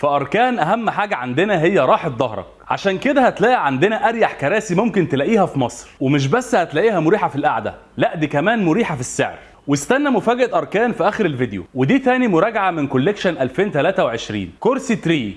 فأركان أهم حاجة عندنا هي راحة ظهرك، عشان كده هتلاقي عندنا أريح كراسي ممكن تلاقيها في مصر، ومش بس هتلاقيها مريحة في القعدة، لا دي كمان مريحة في السعر. واستنى مفاجأة أركان في آخر الفيديو، ودي تاني مراجعة من كوليكشن 2023 كرسي تري.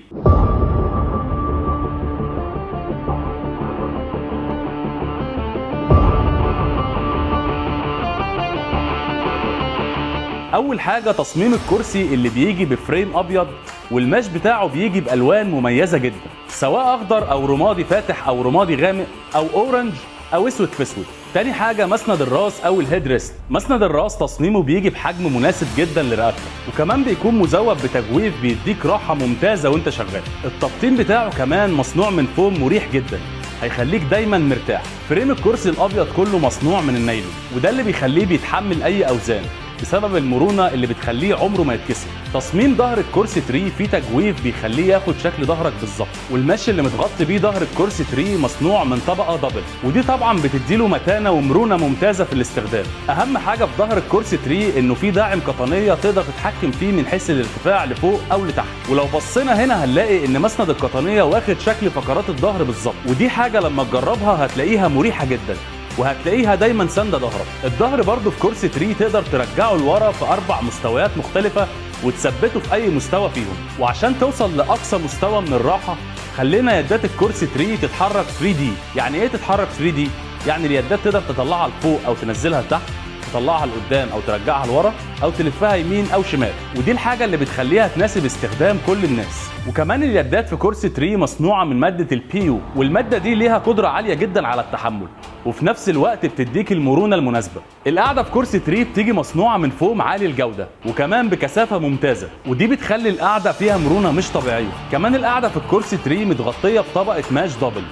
اول حاجه تصميم الكرسي اللي بيجي بفريم ابيض، والماش بتاعه بيجي بالوان مميزه جدا، سواء اخضر او رمادي فاتح او رمادي غامق او اورنج او اسود في اسود. تاني حاجه مسند الراس او الهيد ريست. مسند الراس تصميمه بيجي بحجم مناسب جدا لرقبتك، وكمان بيكون مزود بتجويف بيديك راحه ممتازه وانت شغال. التبطين بتاعه كمان مصنوع من فوم مريح جدا، هيخليك دايما مرتاح. فريم الكرسي الابيض كله مصنوع من النايلون، وده اللي بيخليه بيتحمل اي اوزان بسبب المرونه اللي بتخليه عمره ما يتكسر. تصميم ظهر الكرسي تري فيه تجويف بيخليه ياخد شكل ظهرك بالظبط، والمش اللي متغطي بيه ظهر الكرسي تري مصنوع من طبقه دبل، ودي طبعا بتديله متانه ومرونه ممتازه في الاستخدام. اهم حاجه في ظهر الكرسي تري انه فيه داعم قطنيه تقدر تتحكم فيه من حيث الارتفاع لفوق او لتحت، ولو بصينا هنا هنلاقي ان مسند القطنيه واخد شكل فقرات الظهر بالظبط، ودي حاجه لما تجربها هتلاقيها مريحه جدا، وهتلاقيها دايما ساندة ظهرك. الظهر برضو في كرسي تري تقدر ترجعه لورا في 4 مستويات مختلفة وتثبته في اي مستوى فيهم، وعشان توصل لاقصى مستوى من الراحة خلينا يدات الكرسي تري تتحرك 3D. يعني ايه تتحرك 3D؟ يعني اليدات تقدر تطلعها لفوق او تنزلها لتحت، تطلعها لقدام او ترجعها لورا او تلفها يمين او شمال، ودي الحاجه اللي بتخليها تناسب استخدام كل الناس. وكمان اليدات في كرسي تري مصنوعه من ماده البيو، والماده دي ليها قدره عاليه جدا على التحمل، وفي نفس الوقت بتديك المرونه المناسبه. القعده في كرسي تري بتيجي مصنوعه من فوم عالي الجوده، وكمان بكثافه ممتازه، ودي بتخلي القعده فيها مرونه مش طبيعيه. كمان القعده في الكرسي تري متغطيه بطبقه ماش دبل،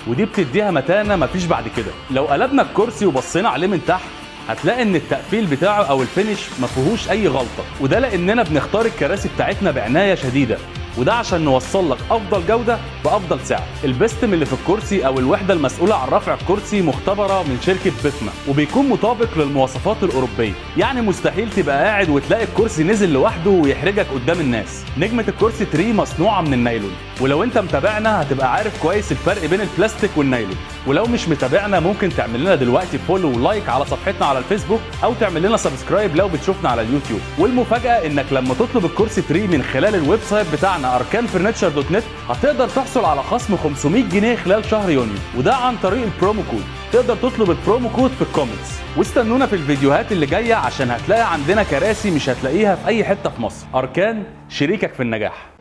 ودي بتديها متانه مفيش بعد كده. لو قلبنا الكرسي وبصينا عليه من تحت هتلاقي ان التقفيل بتاعه او الفينش ما فيهوش اي غلطه، وده لاننا بنختار الكراسي بتاعتنا بعنايه شديده، وده عشان نوصل لك افضل جوده بافضل سعر. البستم اللي في الكرسي او الوحده المسؤوله عن رفع الكرسي مختبره من شركه بيفما، وبيكون مطابق للمواصفات الاوروبيه، يعني مستحيل تبقى قاعد وتلاقي الكرسي نزل لوحده ويحرجك قدام الناس. نجمه الكرسي تري مصنوعه من النايلون، ولو انت متابعنا هتبقى عارف كويس الفرق بين البلاستيك والنايلون، ولو مش متابعنا ممكن تعمل لنا دلوقتي فولو ولايك على صفحتنا على الفيسبوك، او تعمل لنا سبسكرايب لو بتشوفنا على اليوتيوب. والمفاجاه انك لما تطلب الكرسي تري من خلال الويب سايت بتاعنا arkanfurniture.net هتقدر تحصل على خصم 500 جنيه خلال شهر يونيو، وده عن طريق البرومو كود. تقدر تطلب البرومو كود في الكومنتس. واستنونا في الفيديوهات اللي جايه عشان هتلاقي عندنا كراسي مش هتلاقيها في اي حته في مصر. أركان، شريكك في النجاح.